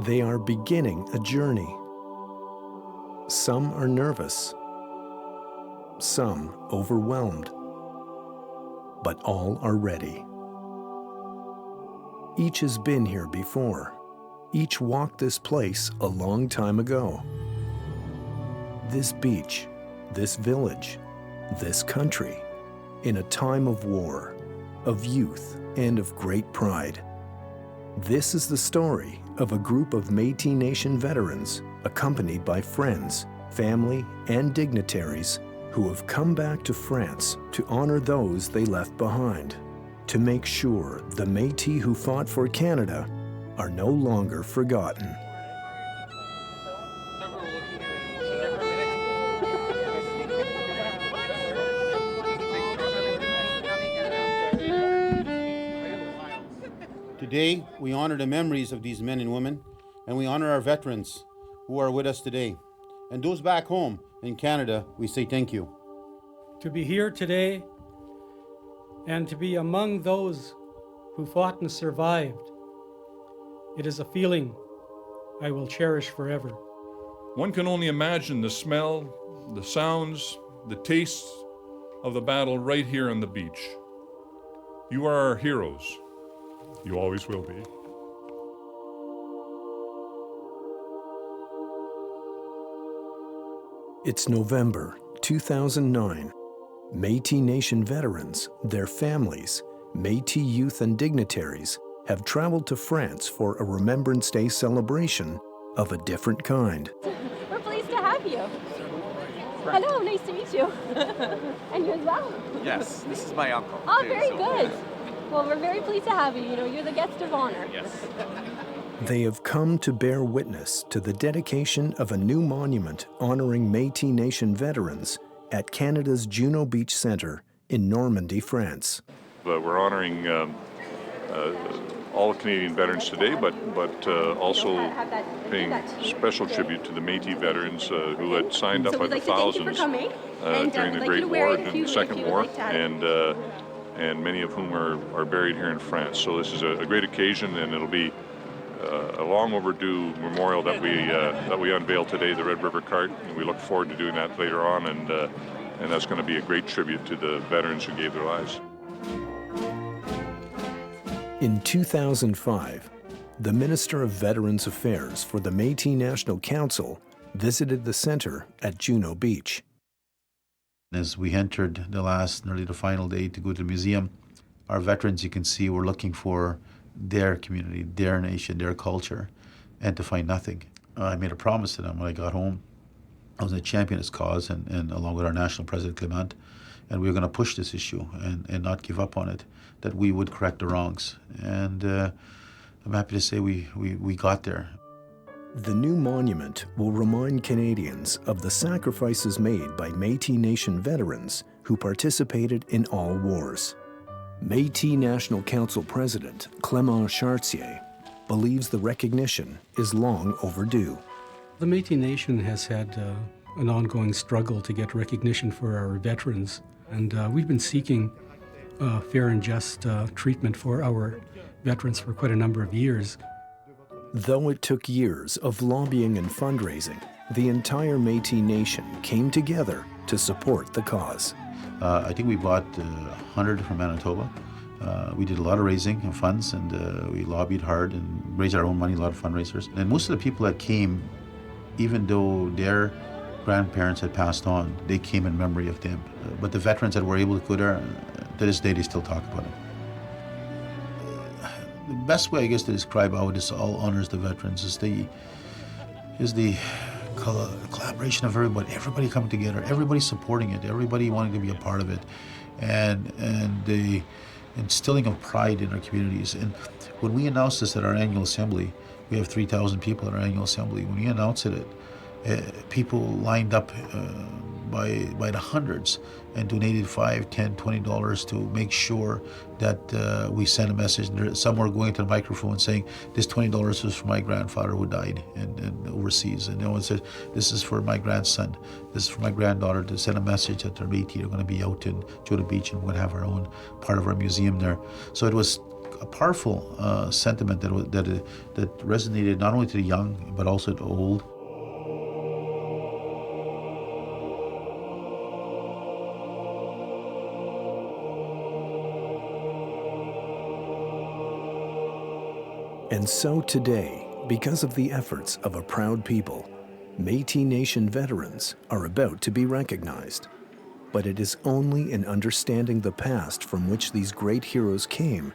They are beginning a journey. Some are nervous, some overwhelmed, but all are ready. Each has been here before. Each walked this place a long time ago. This beach, this village, this country, in a time of war, of youth, and of great pride. This is the story of a group of Métis Nation veterans, accompanied by friends, family, and dignitaries who have come back to France to honor those they left behind, to make sure the Métis who fought for Canada are no longer forgotten. Today, we honor the memories of these men and women, and we honor our veterans who are with us today. And those back home in Canada, we say thank you. To be here today and to be among those who fought and survived, it is a feeling I will cherish forever. One can only imagine the smell, the sounds, the tastes of the battle right here on the beach. You are our heroes. You always will be. It's November 2009. Métis Nation veterans, their families, Métis youth and dignitaries have traveled to France for a Remembrance Day celebration of a different kind. We're pleased to have you. Hello, nice to meet you. And you as well? Yes, this is my uncle. Oh, too, very so- good. Well, we're very pleased to have you. You know, you're the guest of honor. Yes. They have come to bear witness to the dedication of a new monument honoring Métis Nation veterans at Canada's Juno Beach Centre in Normandy, France. We're honoring all Canadian veterans today, but also paying special tribute to the Métis veterans who had signed up So by we'd the like to thank you for thousands coming. during the we'd like you Great to wear War it if and you- the if Second you would War, like to have it. and many of whom are buried here in France. So this is a great occasion, and it'll be a long overdue memorial that we unveil today, the Red River Cart, and we look forward to doing that later on, and that's going to be a great tribute to the veterans who gave their lives. In 2005, the Minister of Veterans Affairs for the Métis National Council visited the centre at Juno Beach. As we entered nearly the final day to go to the museum, our veterans, you can see, were looking for their community, their nation, their culture, and to find nothing. I made a promise to them when I got home. I was going to champion this cause, and along with our national president, Clement, and we were going to push this issue and not give up on it, that we would correct the wrongs. And I'm happy to say we got there. The new monument will remind Canadians of the sacrifices made by Métis Nation veterans who participated in all wars. Métis National Council President Clément Chartier believes the recognition is long overdue. The Métis Nation has had an ongoing struggle to get recognition for our veterans, and we've been seeking fair and just treatment for our veterans for quite a number of years. Though it took years of lobbying and fundraising, the entire Métis Nation came together to support the cause. I think we bought 100 from Manitoba. We did a lot of raising of funds, and we lobbied hard and raised our own money, a lot of fundraisers. And most of the people that came, even though their grandparents had passed on, they came in memory of them. But the veterans that were able to go there, to this day, they still talk about it. The best way, I guess, to describe how this all honors the veterans is the collaboration of everybody coming together, everybody supporting it, everybody wanting to be a part of it, and the instilling of pride in our communities. And when we announced this at our annual assembly, we have 3,000 people at our annual assembly. When we announced it, people lined up by the hundreds and donated $5, $10, $20 to make sure that we sent a message. Some were going to the microphone saying, this $20 was for my grandfather who died and overseas. And no one said, this is for my grandson, this is for my granddaughter, to send a message that their Métis are going to be out in Juno Beach, and we're going to have our own part of our museum there. So it was a powerful sentiment that resonated not only to the young but also to the old. And so today, because of the efforts of a proud people, Métis Nation veterans are about to be recognized. But it is only in understanding the past from which these great heroes came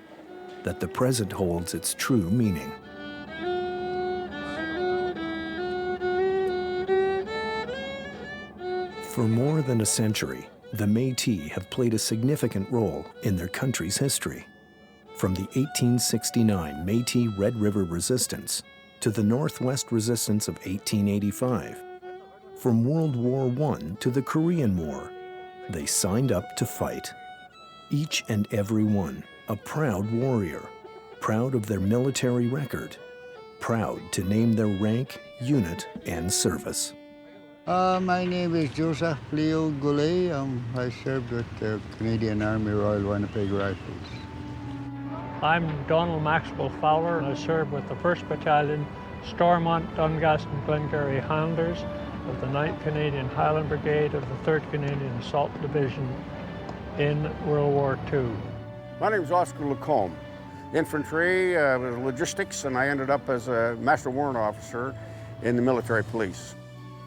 that the present holds its true meaning. For more than a century, the Métis have played a significant role in their country's history. From the 1869 Métis Red River Resistance to the Northwest Resistance of 1885, from World War I to the Korean War, they signed up to fight. Each and every one a proud warrior, proud of their military record, proud to name their rank, unit, and service. My name is Joseph Leo Goulet. I served with the Canadian Army Royal Winnipeg Rifles. I'm Donald Maxwell Fowler. I serve with the 1st Battalion, Stormont, Dungaston, Glengarry Highlanders of the 9th Canadian Highland Brigade of the 3rd Canadian Assault Division in World War II. My name is Oscar Lacombe. Infantry, logistics, and I ended up as a Master Warrant Officer in the military police.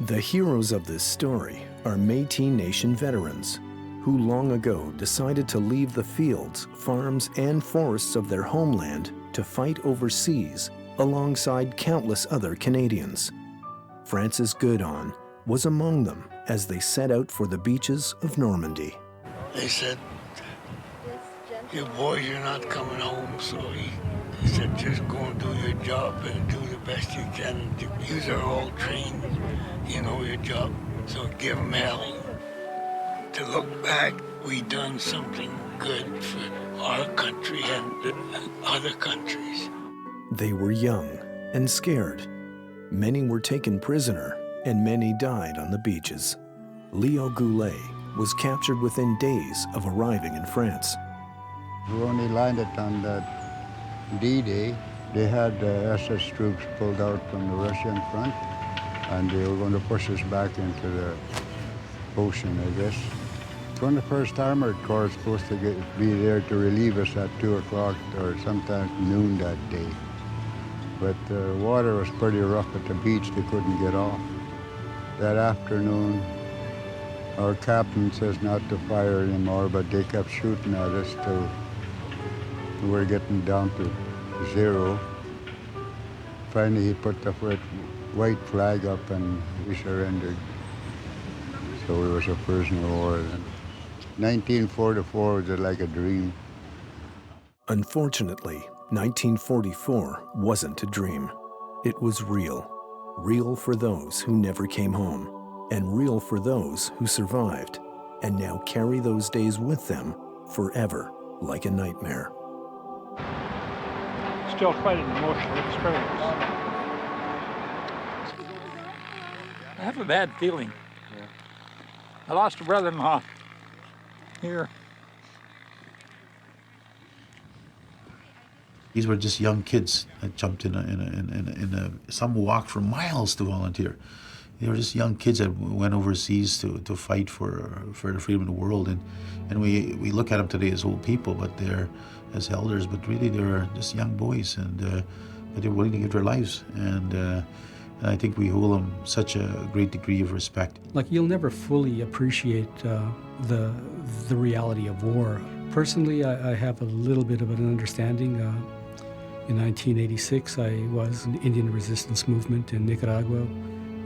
The heroes of this story are Métis Nation veterans who long ago decided to leave the fields, farms, and forests of their homeland to fight overseas alongside countless other Canadians. Francis Goodon was among them as they set out for the beaches of Normandy. They said, "Your boys are not coming home," so he said, "Just go and do your job and do the best you can. You are all trained, you know your job, so give them hell." To look back, we done something good for our country and other countries. They were young and scared. Many were taken prisoner, and many died on the beaches. Leo Goulet was captured within days of arriving in France. We only landed on that D-Day. They had SS troops pulled out from the Russian front, and they were going to push us back into the ocean, I guess. 21st Armored Corps was supposed to be there to relieve us at 2 o'clock or sometimes noon that day. But the water was pretty rough at the beach. They couldn't get off. That afternoon, our captain says not to fire anymore, but they kept shooting at us till we were getting down to 0. Finally, he put the white flag up and we surrendered. So it was a prisoner of war then. 1944 was like a dream. Unfortunately, 1944 wasn't a dream. It was real. Real for those who never came home, and real for those who survived, and now carry those days with them forever like a nightmare. Still quite an emotional experience. I have a bad feeling. I lost a brother-in-law here. These were just young kids that jumped some walked for miles to volunteer. They were just young kids that went overseas to fight for the freedom of the world. And we look at them today as old people, but they're as elders, but really they were just young boys, and but they were willing to give their lives. And I think we hold them such a great degree of respect. Like, you'll never fully appreciate the reality of war. Personally, I have a little bit of an understanding. In 1986, I was in the Indian resistance movement in Nicaragua,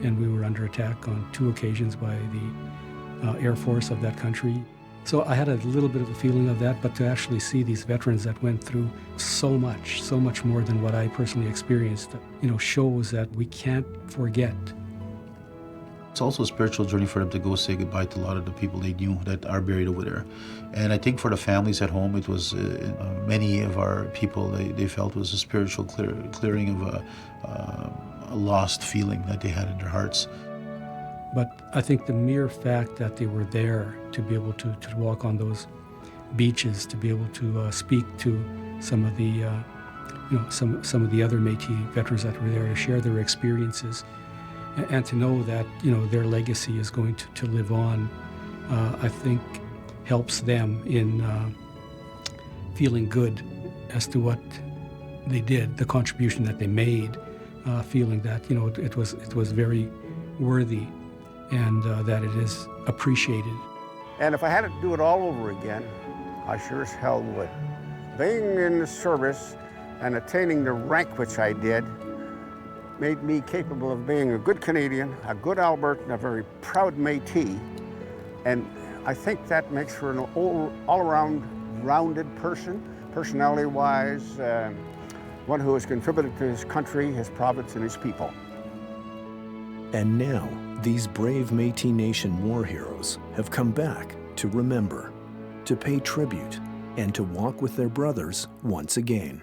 and we were under attack on 2 occasions by the Air Force of that country. So I had a little bit of a feeling of that, but to actually see these veterans that went through so much more than what I personally experienced, shows that we can't forget. It's also a spiritual journey for them to go say goodbye to a lot of the people they knew that are buried over there. And I think for the families at home, it was many of our people, they felt it was a spiritual clearing of a lost feeling that they had in their hearts. But I think the mere fact that they were there to be able to walk on those beaches, to be able to speak to some of the some of the other Métis veterans that were there to share their experiences, and to know that their legacy is going to live on, I think helps them in feeling good as to what they did, the contribution that they made, feeling that it was very worthy, and that it is appreciated. And if I had to do it all over again, I sure as hell would. Being in the service and attaining the rank which I did made me capable of being a good Canadian, a good Albertan, a very proud Métis, and I think that makes for an all-around rounded person, personality-wise, one who has contributed to his country, his province, and his people. And now, these brave Métis Nation war heroes have come back to remember, to pay tribute, and to walk with their brothers once again.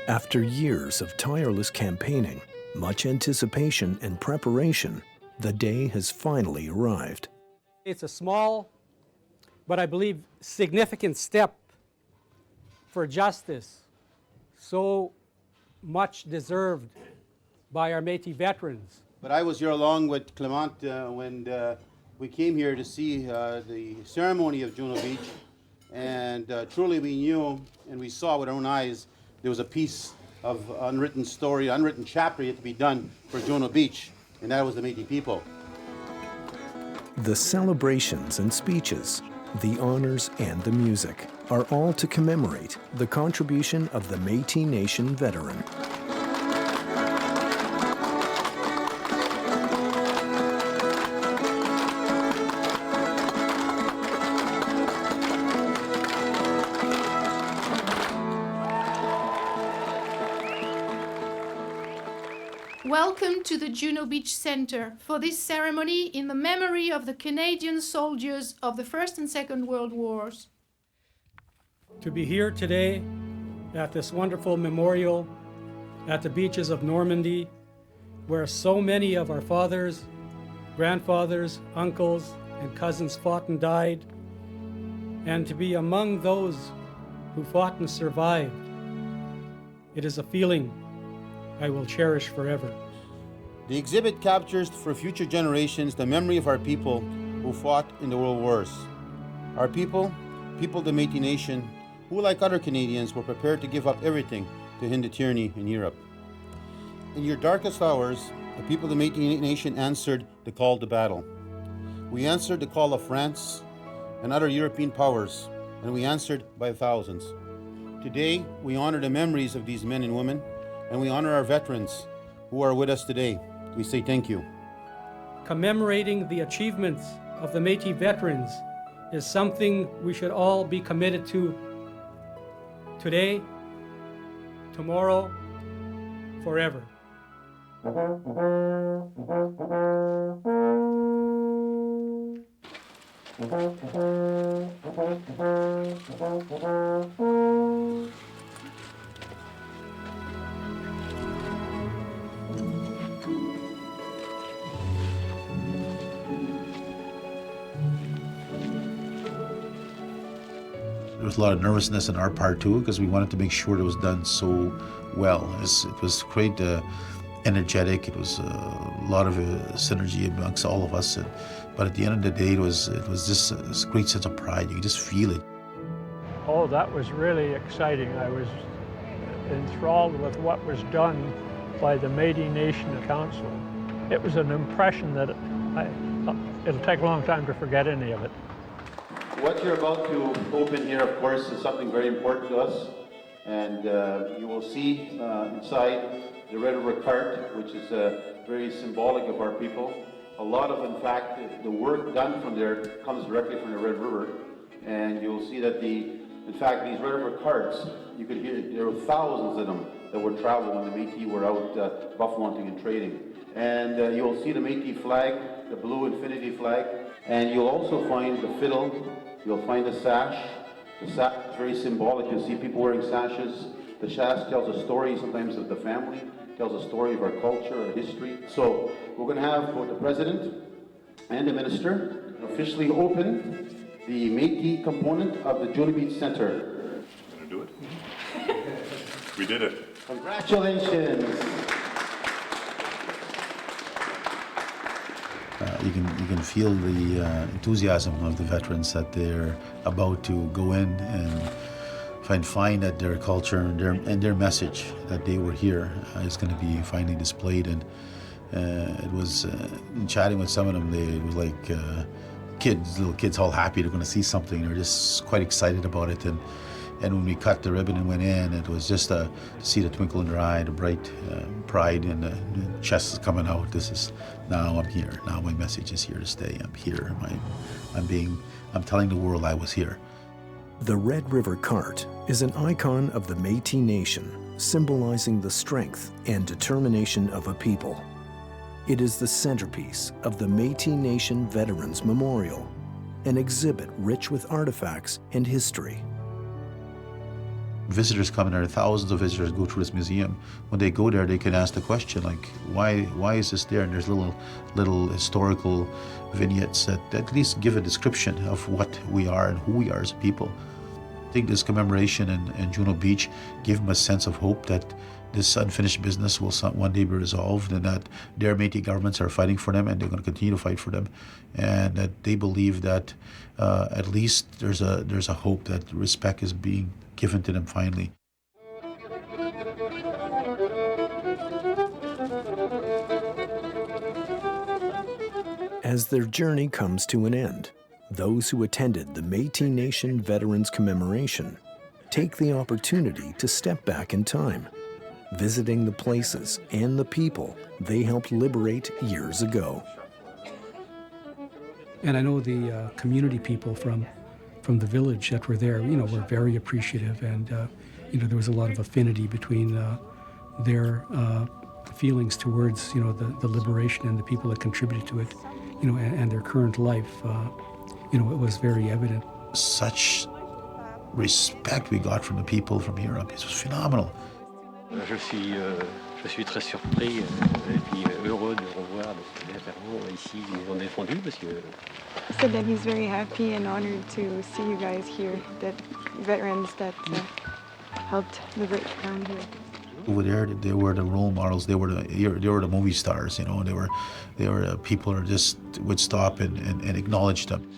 After years of tireless campaigning, much anticipation and preparation, the day has finally arrived. It's a small, but I believe significant step for justice, so much deserved by our Métis veterans. But I was here along with Clement when we came here to see the ceremony of Juno Beach, and truly we knew and we saw with our own eyes there was a piece of unwritten story, unwritten chapter yet to be done for Juno Beach, and that was the Métis people. The celebrations and speeches, the honors and the music are all to commemorate the contribution of the Métis Nation veteran. Welcome to the Juno Beach Center for this ceremony in the memory of the Canadian soldiers of the First and Second World Wars. To be here today at this wonderful memorial at the beaches of Normandy, where so many of our fathers, grandfathers, uncles, and cousins fought and died, and to be among those who fought and survived, it is a feeling I will cherish forever. The exhibit captures for future generations the memory of our people who fought in the world wars. Our people of the Métis Nation, who like other Canadians were prepared to give up everything to end the tyranny in Europe. In your darkest hours, the people of the Métis Nation answered the call to battle. We answered the call of France and other European powers, and we answered by thousands. Today, we honor the memories of these men and women, and we honor our veterans who are with us today. We say thank you. Commemorating the achievements of the Métis veterans is something we should all be committed to today, tomorrow, forever. There was a lot of nervousness on our part too, because we wanted to make sure it was done so well. It was quite energetic. It was a lot of synergy amongst all of us. But at the end of the day, it was just this great sense of pride. You could just feel it. Oh, that was really exciting. I was enthralled with what was done by the Métis Nation Council. It was an impression that it'll take a long time to forget any of it. What you're about to open here, of course, is something very important to us. And you will see inside the Red River cart, which is very symbolic of our people. A lot of, in fact, the work done from there comes directly from the Red River. And you'll see that in fact, these Red River carts, you could hear, there were thousands of them that would travel when the Métis were out buffalo hunting and trading. And you'll see the Métis flag, the blue infinity flag. And you'll also find the fiddle, you'll find the sash. The sash is very symbolic. You'll see people wearing sashes. The sash tells a story sometimes of the family, tells a story of our culture, our history. So we're going to have both the President and the Minister officially open the Métis component of the Juno Beach Center. Gonna do it? We did it. Congratulations. You can feel the enthusiasm of the veterans that they're about to go in and find that their culture and their message that they were here is going to be finally displayed. And it was in chatting with some of them, it was like little kids all happy they're going to see something. They're just quite excited about it. And when we cut the ribbon and went in, it was just to see the twinkle in their eye, the bright pride, and the chest is coming out. Now I'm here. Now my message is here to stay. I'm here. I'm telling the world I was here. The Red River Cart is an icon of the Métis Nation, symbolizing the strength and determination of a people. It is the centerpiece of the Métis Nation Veterans Memorial, an exhibit rich with artifacts and history. Visitors come in there, thousands of visitors go through this museum. When they go there, they can ask the question, like, why is this there? And there's little historical vignettes that at least give a description of what we are and who we are as a people. I think this commemoration in Juno Beach gave them a sense of hope that this unfinished business will one day be resolved, and that their Métis governments are fighting for them, and they're going to continue to fight for them, and that they believe that at least there's a hope that respect is being given to them finally. As their journey comes to an end, those who attended the Métis Nation Veterans Commemoration take the opportunity to step back in time, visiting the places and the people they helped liberate years ago. And I know the community people from the village that were there, were very appreciative, and there was a lot of affinity between their feelings towards the liberation and the people that contributed to it, and their current life. It was very evident. Such respect we got from the people from Europe. It was phenomenal. Je suis très surpris et puis heureux de revoir les vétérans ici qui nous ont défendus parce que. He said that he's very happy and honored to see you guys here, that veterans that helped liberate down here. Over there, they were the role models. They were the movie stars. They were people who just would stop and acknowledge them.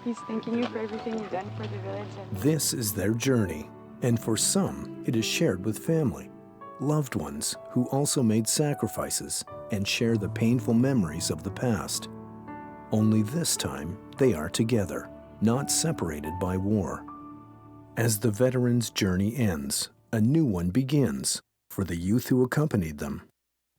He's thanking you for everything you've done for the village. This is their journey, and for some, it is shared with family, loved ones who also made sacrifices and share the painful memories of the past. Only this time, they are together, not separated by war. As the veterans' journey ends, a new one begins for the youth who accompanied them.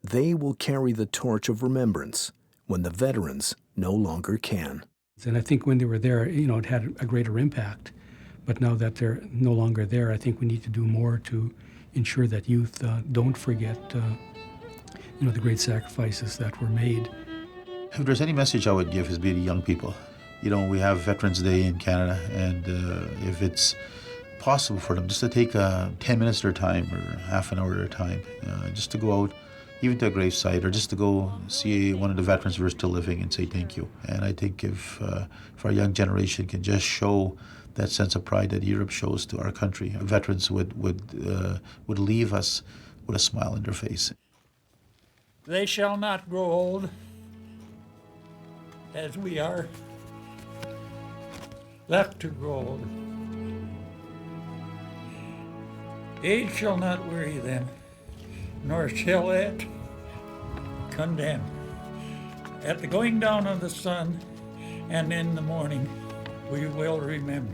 They will carry the torch of remembrance when the veterans no longer can. And I think when they were there, it had a greater impact. But now that they're no longer there, I think we need to do more to ensure that youth don't forget, the great sacrifices that were made. If there's any message I would give, is be the young people. We have Veterans Day in Canada, and if it's possible for them just to take 10 minutes of their time or half an hour of their time, just to go out, even to a gravesite, or just to go see one of the veterans who are still living and say thank you. And I think if our young generation can just show that sense of pride that Europe shows to our country, veterans would leave us with a smile on their face. They shall not grow old as we are left to grow old. Age shall not weary them, nor shall it condemn. At the going down of the sun and in the morning, we will remember.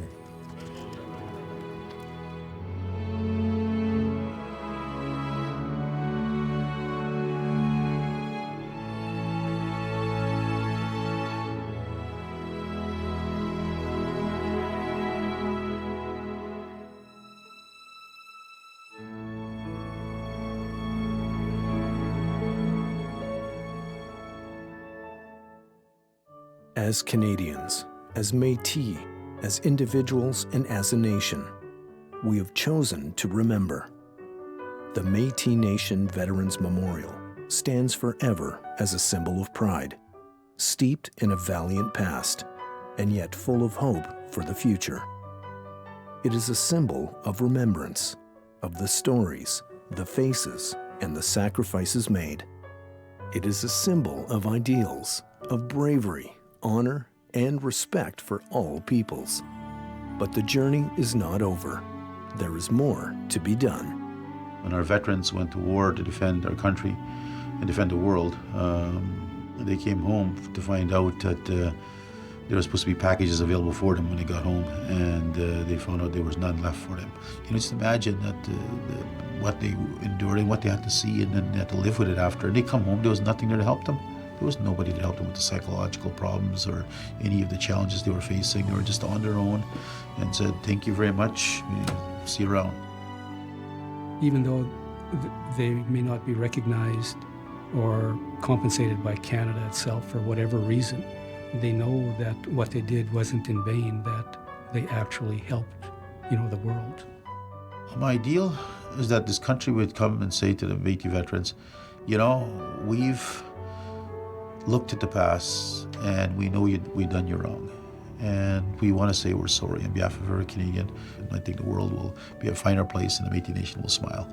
As Canadians, as Métis, as individuals, and as a nation, we have chosen to remember. The Métis Nation Veterans Memorial stands forever as a symbol of pride, steeped in a valiant past, and yet full of hope for the future. It is a symbol of remembrance, of the stories, the faces, and the sacrifices made. It is a symbol of ideals, of bravery, honor, and respect for all peoples. But the journey is not over. There is more to be done. When our veterans went to war to defend our country and defend the world, they came home to find out that there were supposed to be packages available for them when they got home, and they found out there was none left for them. You know, just imagine that what they endured and what they had to see, and then they had to live with it after. And they come home, there was nothing there to help them. There was nobody to help them with the psychological problems or any of the challenges they were facing. They were just on their own and said, thank you very much, see you around. Even though they may not be recognized or compensated by Canada itself for whatever reason, they know that what they did wasn't in vain, that they actually helped, the world. My ideal is that this country would come and say to the Métis veterans, we've looked at the past and we know we've done you wrong. And we want to say we're sorry on behalf of every Canadian. And I think the world will be a finer place and the Métis Nation will smile.